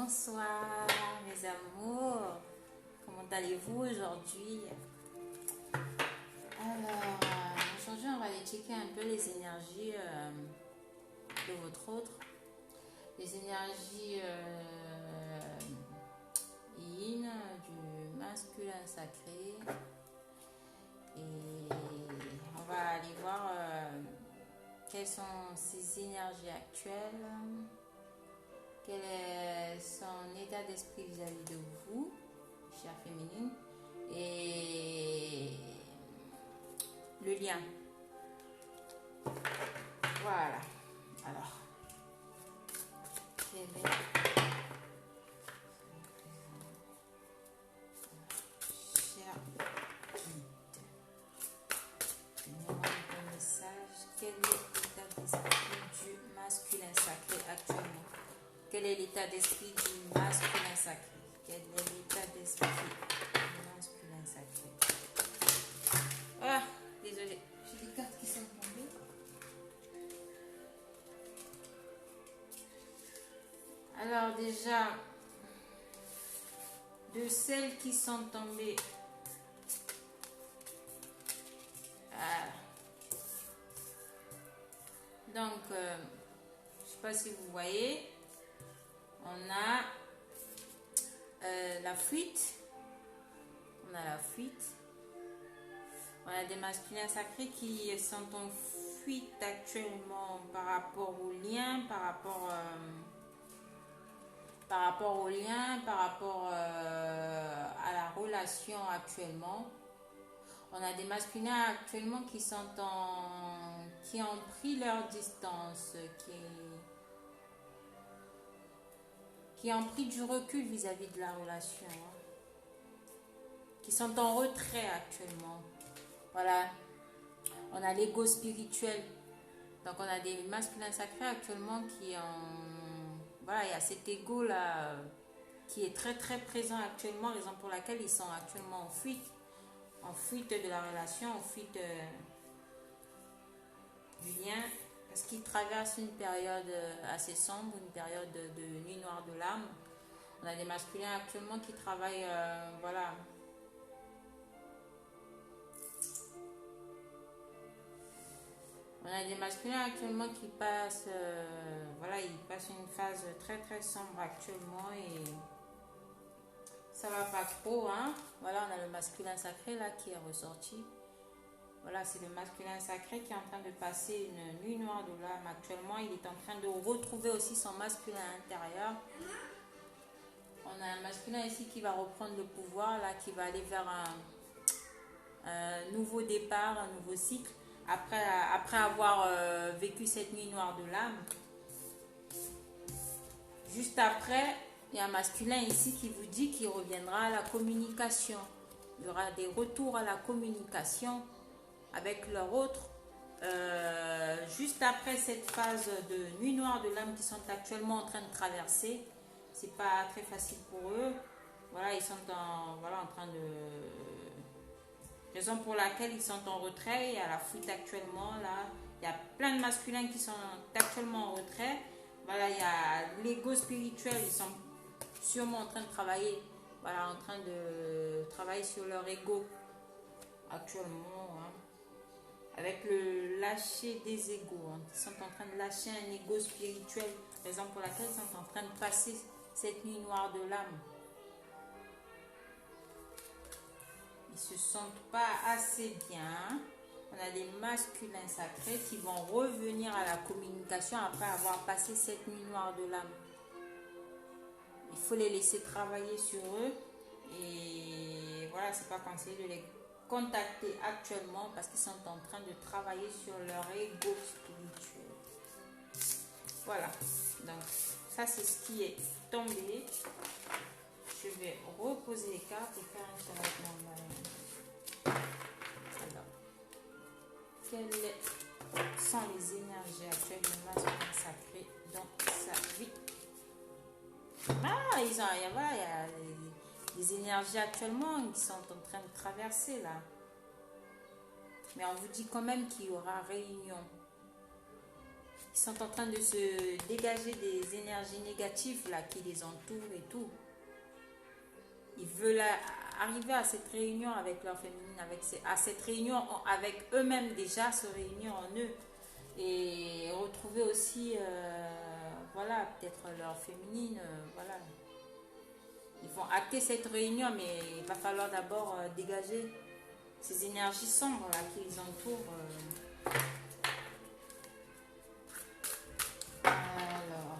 Bonsoir mes amours, comment allez-vous aujourd'hui? Alors, aujourd'hui on va aller checker un peu les énergies de votre autre, les énergies yin du masculin sacré, et on va aller voir quelles sont ces énergies actuelles. Quel est son état d'esprit vis-à-vis de vous, chère féminine, et le lien. Voilà. Alors, quel est cher guide? Donnez-moi un message. Quel est l'état d'esprit du masculin sacré actuellement? Quel est l'état d'esprit du masculin sacré? Quel est l'état d'esprit du masculin sacré? Ah, désolé, j'ai des cartes qui sont tombées. Alors déjà, de celles qui sont tombées, donc, je ne sais pas si vous voyez. On a la fuite. On a la fuite. On a des masculins sacrés qui sont en fuite actuellement par rapport au lien, par rapport au lien, par rapport à la relation actuellement. On a des masculins actuellement qui ont pris leur distance, qui ont pris du recul vis-à-vis de la relation, qui sont en retrait actuellement. Voilà, on a l'ego spirituel. Donc on a des masculins sacrés actuellement qui ont... Voilà, il y a cet ego là qui est très très présent actuellement, raison pour laquelle ils sont actuellement en fuite de la relation, en fuite du lien. Parce qu'ils traversent une période assez sombre, une période de nuit noire de l'âme. On a des masculins actuellement qui travaillent, voilà. On a des masculins actuellement qui passent, voilà, ils passent une phase très très sombre actuellement et ça va pas trop, hein. Voilà, on a le masculin sacré là qui est ressorti. Voilà, c'est le masculin sacré qui est en train de passer une nuit noire de l'âme actuellement. Il est en train de retrouver aussi son masculin intérieur. On a un masculin ici qui va reprendre le pouvoir, là, qui va aller vers un nouveau départ, un nouveau cycle. Après avoir vécu cette nuit noire de l'âme. Juste après, il y a un masculin ici qui vous dit qu'il reviendra à la communication. Il y aura des retours à la communication avec leur autre, juste après cette phase de nuit noire de l'âme qu'ils sont actuellement en train de traverser. C'est pas très facile pour eux. Voilà, ils sont en train de... Raison pour laquelle ils sont en retrait. Il y a la fuite actuellement, là. Il y a plein de masculins qui sont actuellement en retrait. Voilà, il y a l'ego spirituel. Ils sont sûrement en train de travailler. Voilà, en train de travailler sur leur ego actuellement, hein. Avec le lâcher des égos, hein. Ils sont en train de lâcher un ego spirituel, raison pour laquelle ils sont en train de passer cette nuit noire de l'âme. Ils se sentent pas assez bien. On a des masculins sacrés qui vont revenir à la communication après avoir passé cette nuit noire de l'âme. Il faut les laisser travailler sur eux et voilà, c'est pas conseillé de les contacter actuellement parce qu'ils sont en train de travailler sur leur ego spirituel. Voilà, donc ça c'est ce qui est tombé. Je vais reposer les cartes et faire un tirage normal. Alors, quelles sont les énergies actuelles du masculin sacré dans sa vie? Ah, il y a des énergies actuellement qui sont en train de traverser là. Mais on vous dit quand même qu'il y aura réunion. Ils sont en train de se dégager des énergies négatives là qui les entourent et tout. Ils veulent arriver à cette réunion avec leur féminine, à cette réunion avec eux-mêmes déjà, se réunir en eux et retrouver aussi, voilà, peut-être leur féminine, voilà. Ils vont acter cette réunion, mais il va falloir d'abord dégager ces énergies sombres là qui les entourent. Alors,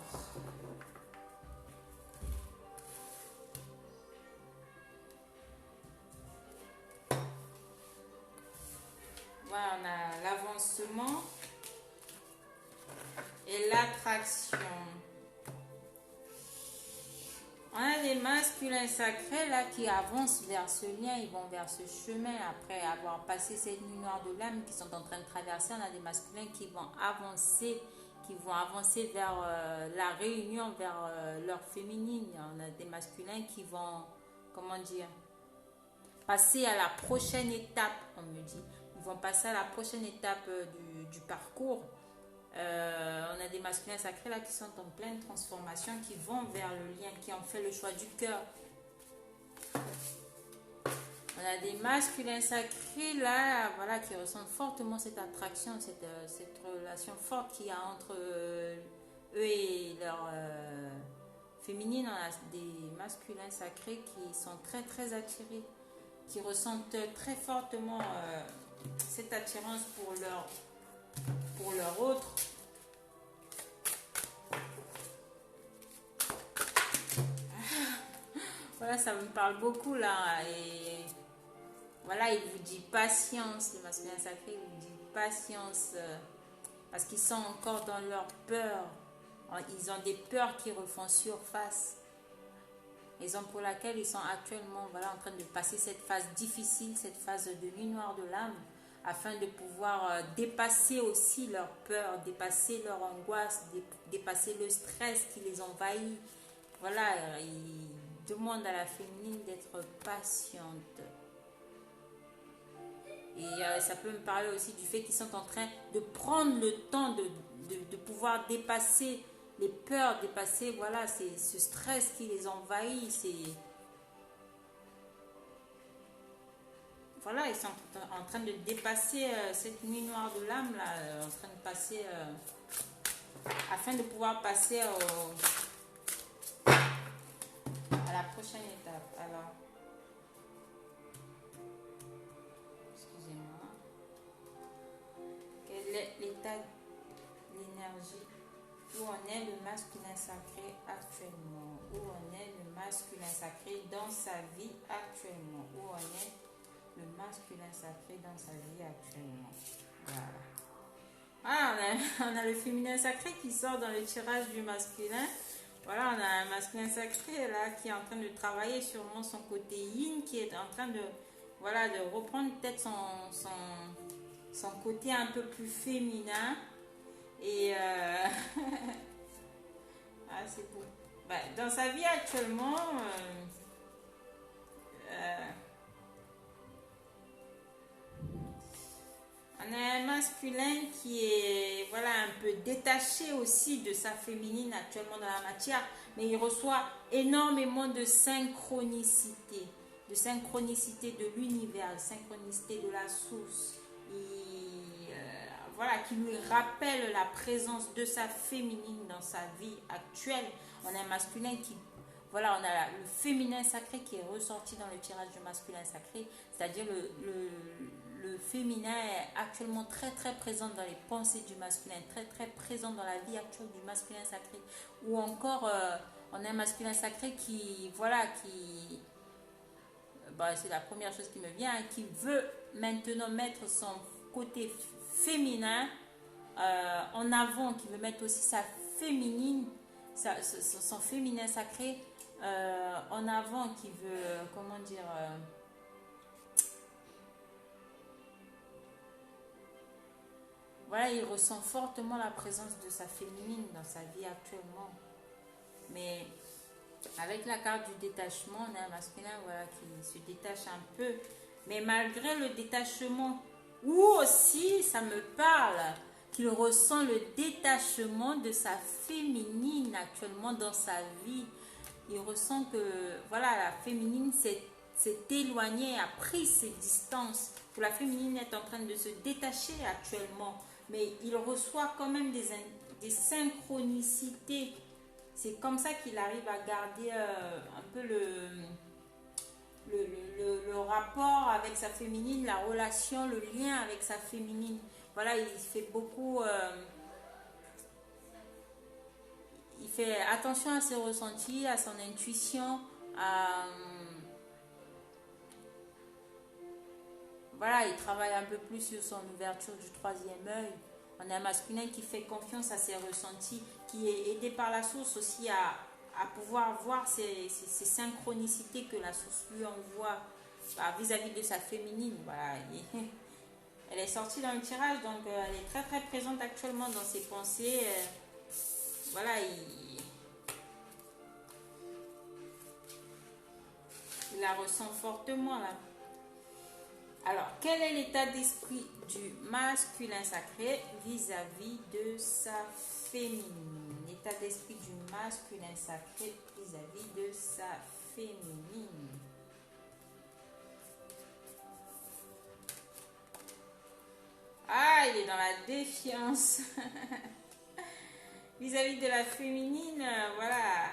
voilà, on a l'avancement et l'attraction. On a des masculins sacrés là qui avancent vers ce lien, ils vont vers ce chemin après avoir passé cette nuit noire de l'âme qu'ils sont en train de traverser. On a des masculins qui vont avancer vers la réunion, vers leur féminine. On a des masculins qui vont, comment dire, passer à la prochaine étape, on me dit. Ils vont passer à la prochaine étape du parcours. On a des masculins sacrés là qui sont en pleine transformation, qui vont vers le lien, qui ont fait le choix du cœur. On a des masculins sacrés là, voilà, qui ressentent fortement cette attraction, cette relation forte qu'il y a entre eux et leur féminine. On a des masculins sacrés qui sont très très attirés, qui ressentent très fortement cette attirance pour leur autre. Voilà, ça me parle beaucoup là. Et voilà, il vous dit patience, le masculin sacré, il vous dit patience. Parce qu'ils sont encore dans leur peur. Ils ont des peurs qui refont surface. Raison pour laquelle ils sont actuellement, voilà, en train de passer cette phase difficile, cette phase de nuit noire de l'âme, afin de pouvoir dépasser aussi leur peur, dépasser leur angoisse, dépasser le stress qui les envahit. Voilà, ils demandent à la féminine d'être patiente. Et ça peut me parler aussi du fait qu'ils sont en train de prendre le temps de pouvoir dépasser les peurs, dépasser, voilà, ce stress qui les envahit. Voilà, ils sont en train de dépasser cette nuit noire de l'âme, là, en train de passer, afin de pouvoir passer à la prochaine étape. Alors, excusez-moi. Quel est l'état de l'énergie? Où en est le masculin sacré actuellement? Où en est le masculin sacré dans sa vie actuellement? Où en est le masculin sacré dans sa vie actuellement? Voilà. Ah, on a le féminin sacré qui sort dans le tirage du masculin. Voilà, on a un masculin sacré là qui est en train de travailler sûrement son côté yin, qui est en train de, voilà, de reprendre peut-être son côté un peu plus féminin. Et ah, c'est beau. Bah, dans sa vie actuellement, on a un masculin qui est, voilà, un peu détaché aussi de sa féminine actuellement dans la matière, mais il reçoit énormément de synchronicité de l'univers, de synchronicité de la source. Voilà, qui lui rappelle la présence de sa féminine dans sa vie actuelle. On a un masculin qui, voilà, on a le féminin sacré qui est ressorti dans le tirage du masculin sacré, c'est-à-dire le féminin est actuellement très très présent dans les pensées du masculin, très très présent dans la vie actuelle du masculin sacré. Ou encore, on a un masculin sacré qui, voilà, c'est la première chose qui me vient, hein, qui veut maintenant mettre son côté féminin en avant, qui veut mettre aussi sa féminine, son féminin sacré en avant, qui veut, comment dire, voilà, il ressent fortement la présence de sa féminine dans sa vie actuellement. Mais avec la carte du détachement, on a un masculin, voilà, qui se détache un peu. Mais malgré le détachement, ou aussi, ça me parle, qu'il ressent le détachement de sa féminine actuellement dans sa vie. Il ressent que voilà, la féminine s'est éloignée, a pris ses distances. Que la féminine est en train de se détacher actuellement. Mais il reçoit quand même des synchronicités. C'est comme ça qu'il arrive à garder un peu le rapport avec sa féminine, la relation, le lien avec sa féminine. Voilà, il fait beaucoup... il fait attention à ses ressentis, à son intuition, voilà, il travaille un peu plus sur son ouverture du troisième œil. On a un masculin qui fait confiance à ses ressentis, qui est aidé par la source aussi à pouvoir voir ces synchronicités que la source lui envoie vis-à-vis de sa féminine. Voilà. Elle est sortie dans le tirage, donc elle est très très présente actuellement dans ses pensées. Voilà, il la ressent fortement là. Alors, quel est l'état d'esprit du masculin sacré vis-à-vis de sa féminine? L'état d'esprit du masculin sacré vis-à-vis de sa féminine. Ah, il est dans la défiance. Vis-à-vis de la féminine, voilà.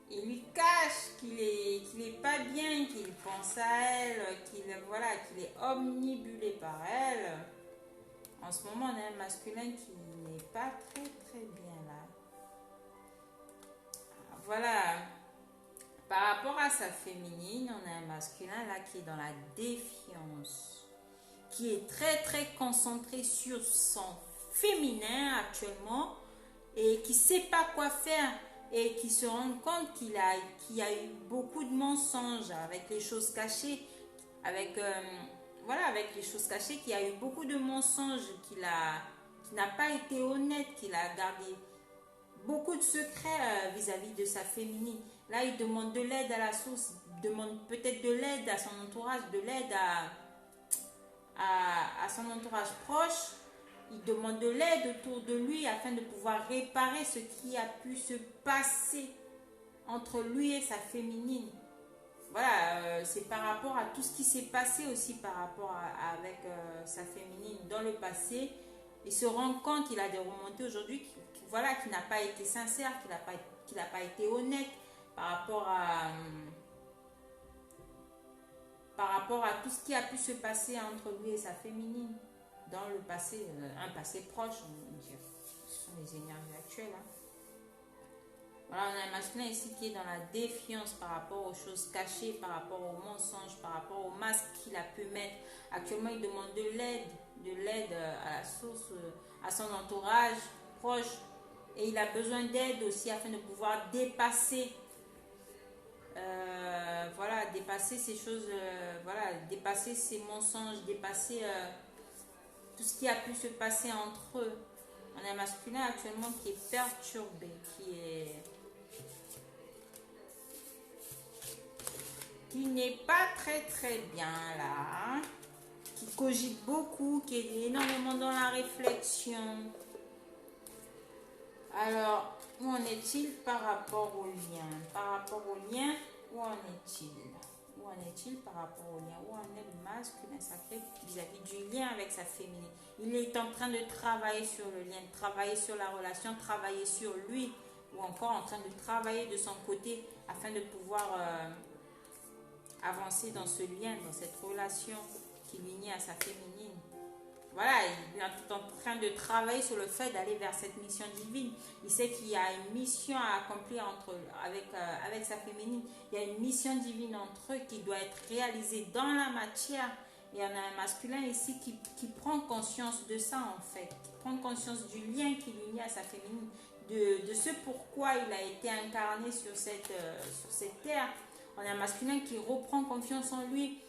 Il lui cache qu'il est pas bien, qu'il pense à elle, qu'il est omnibulé par elle. En ce moment, on a un masculin qui n'est pas très très bien là. Voilà. Par rapport à sa féminine, on a un masculin là qui est dans la défiance, qui est très très concentré sur son féminin actuellement et qui ne sait pas quoi faire. Et qui se rend compte qu'il y a eu beaucoup de mensonges avec les choses cachées, avec les choses cachées, qu'il y a eu beaucoup de mensonges, qu'il n'a pas été honnête, qu'il a gardé beaucoup de secrets vis-à-vis de sa féminine. Là, il demande de l'aide à la source, il demande peut-être de l'aide à son entourage, de l'aide à son entourage proche. Il demande de l'aide autour de lui afin de pouvoir réparer ce qui a pu se passer entre lui et sa féminine. Voilà, c'est par rapport à tout ce qui s'est passé aussi par rapport avec sa féminine dans le passé. Il se rend compte qu'il a des remontées aujourd'hui, qu'il n'a pas été sincère, qu'il n'a pas été honnête par rapport à tout ce qui a pu se passer entre lui et sa féminine. Dans le passé, un passé proche, ce sont les énergies actuelles. Hein. Voilà, on a un masculin ici qui est dans la défiance par rapport aux choses cachées, par rapport aux mensonges, par rapport aux masques qu'il a pu mettre. Actuellement, il demande de l'aide à la source, à son entourage proche. Et il a besoin d'aide aussi afin de pouvoir dépasser dépasser ces choses, dépasser ces mensonges, dépasser tout ce qui a pu se passer entre eux. On a un masculin actuellement qui est perturbé, qui n'est pas très très bien là, qui cogite beaucoup, qui est énormément dans la réflexion. Alors, où en est-il par rapport au lien? Par rapport au lien, où en est-il? Où en est-il par rapport au lien? Où en est le masculin sacré vis-à-vis du lien avec sa féminine? Il est en train de travailler sur le lien, de travailler sur la relation, travailler sur lui, ou encore en train de travailler de son côté afin de pouvoir avancer dans ce lien, dans cette relation qui l'unit à sa féminine. Voilà, il est en train de travailler sur le fait d'aller vers cette mission divine. Il sait qu'il y a une mission à accomplir avec sa féminine. Il y a une mission divine entre eux qui doit être réalisée dans la matière. Et on a un masculin ici qui prend conscience de ça en fait. Qui prend conscience du lien qui l'unit à sa féminine. De ce pourquoi il a été incarné sur cette terre. On a un masculin qui reprend confiance en lui.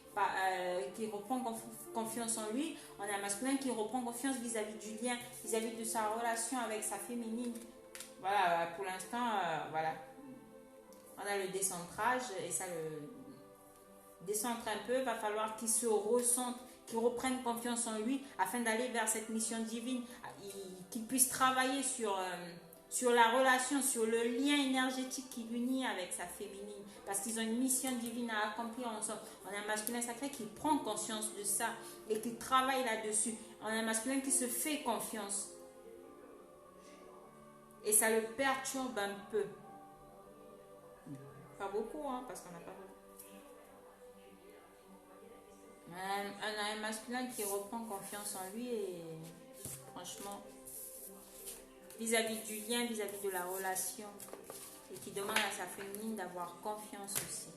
Confiance en lui, on a un masculin qui reprend confiance vis-à-vis du lien, vis-à-vis de sa relation avec sa féminine. Voilà, pour l'instant, voilà. On a le décentrage et ça le décentre un peu. Va falloir qu'il se ressente, qu'il reprenne confiance en lui afin d'aller vers cette mission divine, qu'il puisse travailler sur la relation, sur le lien énergétique qui l'unit avec sa féminine, parce qu'ils ont une mission divine à accomplir ensemble. On a un masculin sacré qui prend conscience de ça et qui travaille là-dessus. On a un masculin qui se fait confiance. Et ça le perturbe un peu. Pas beaucoup, hein, parce qu'on n'a pas beaucoup. On a un masculin qui reprend confiance en lui et franchement, vis-à-vis du lien, vis-à-vis de la relation, et qui demande à sa féminine d'avoir confiance aussi.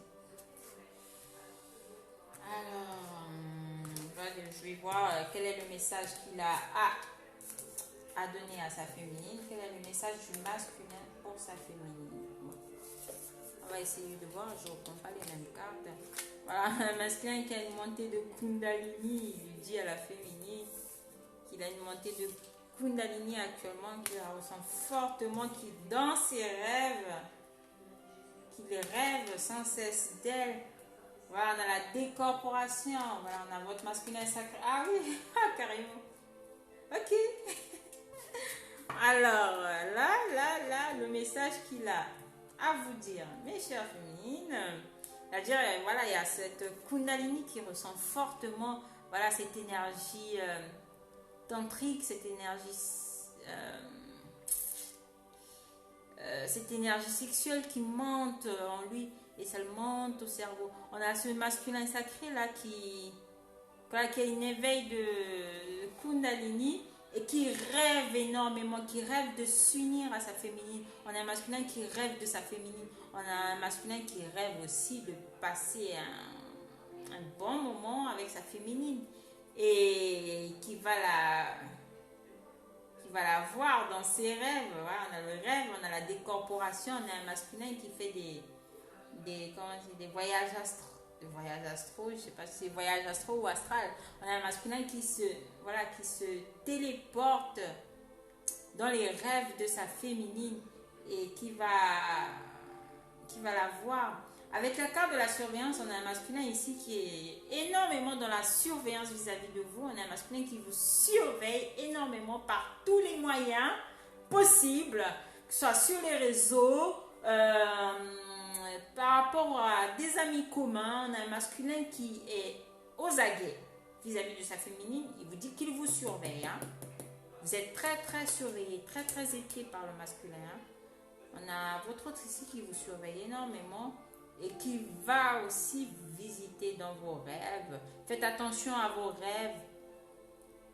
Alors, je vais voir quel est le message qu'il a à donner à sa féminine, quel est le message du masculin pour sa féminine. Bon. On va essayer de voir, je ne reprends pas les mêmes cartes. Voilà, un masculin qui a une montée de Kundalini, il lui dit à la féminine qu'il a une montée de Kundalini actuellement, qu'il la ressent fortement, qu'il dans ses rêves, qu'il rêve sans cesse d'elle. Voilà, on a la décorporation, voilà, on a votre masculin sacré. Ah oui, carrément. Ok. Alors, là, le message qu'il a à vous dire, mes chères féminines, c'est-à-dire, voilà, il y a cette Kundalini qui ressent fortement, voilà, cette énergie tantrique, cette énergie sexuelle qui monte en lui et ça le monte au cerveau. On a ce masculin sacré là qui a une éveil de Kundalini et qui rêve énormément, qui rêve de s'unir à sa féminine. On a un masculin qui rêve de sa féminine. On a un masculin qui rêve aussi de passer un bon moment avec sa féminine et qui va la voir dans ses rêves. Voilà, on a le rêve, on a la décorporation, on a un masculin qui fait des voyages astro, je ne sais pas si c'est voyage astro ou astral. On a un masculin qui se téléporte dans les rêves de sa féminine et qui va la voir. Avec la carte de la surveillance, on a un masculin ici qui est énormément dans la surveillance vis-à-vis de vous. On a un masculin qui vous surveille énormément par tous les moyens possibles, que ce soit sur les réseaux, par rapport à des amis communs. On a un masculin qui est aux aguets vis-à-vis de sa féminine. Il vous dit qu'il vous surveille. Hein. Vous êtes très très surveillé, très très épié par le masculin. Hein. On a votre autre ici qui vous surveille énormément et qui va aussi visiter dans vos rêves. Faites attention à vos rêves.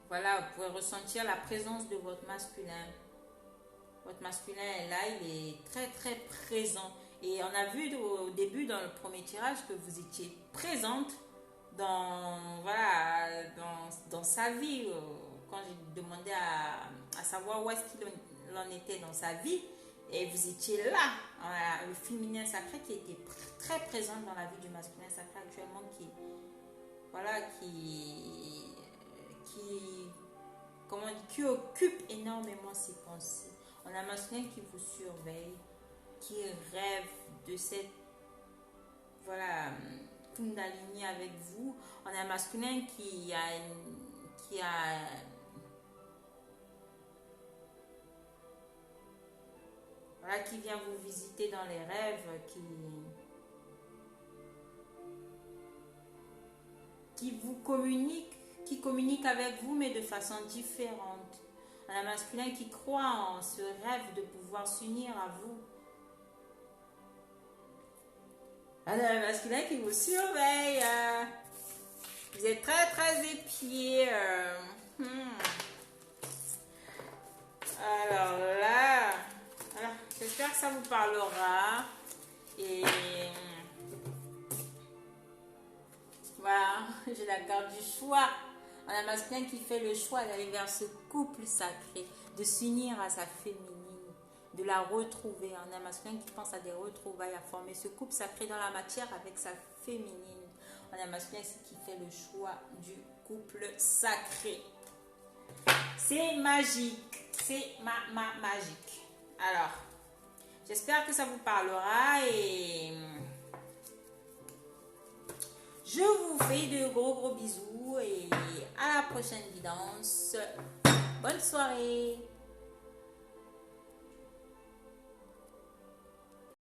Voilà, vous pouvez ressentir la présence de votre masculin. Votre masculin est là, il est très très présent. Et on a vu au début dans le premier tirage que vous étiez présente dans sa vie. Quand j'ai demandé à savoir où est-ce qu'il en était dans sa vie, et vous étiez là, le féminin sacré qui était très présent dans la vie du masculin sacré actuellement, qui occupe énormément ses pensées. On a un masculin qui vous surveille, qui rêve de cette Kundalini avec vous. On a un masculin qui vient vous visiter dans les rêves, qui vous communique, qui communique avec vous mais de façon différente. On a un masculin qui croit en ce rêve de pouvoir s'unir à vous. On a un masculin qui vous surveille. Vous êtes très très épiés. Alors là, j'espère que ça vous parlera. Et voilà, j'ai la carte du choix. On a un masculin qui fait le choix d'aller vers ce couple sacré, de s'unir à sa féminine, de la retrouver. On a un masculin qui pense à des retrouvailles, à former ce couple sacré dans la matière avec sa féminine. On a un masculin qui fait le choix du couple sacré. C'est magique. C'est magique. Alors, j'espère que ça vous parlera et Je vous fais de gros bisous et à la prochaine guidance. Bonne soirée.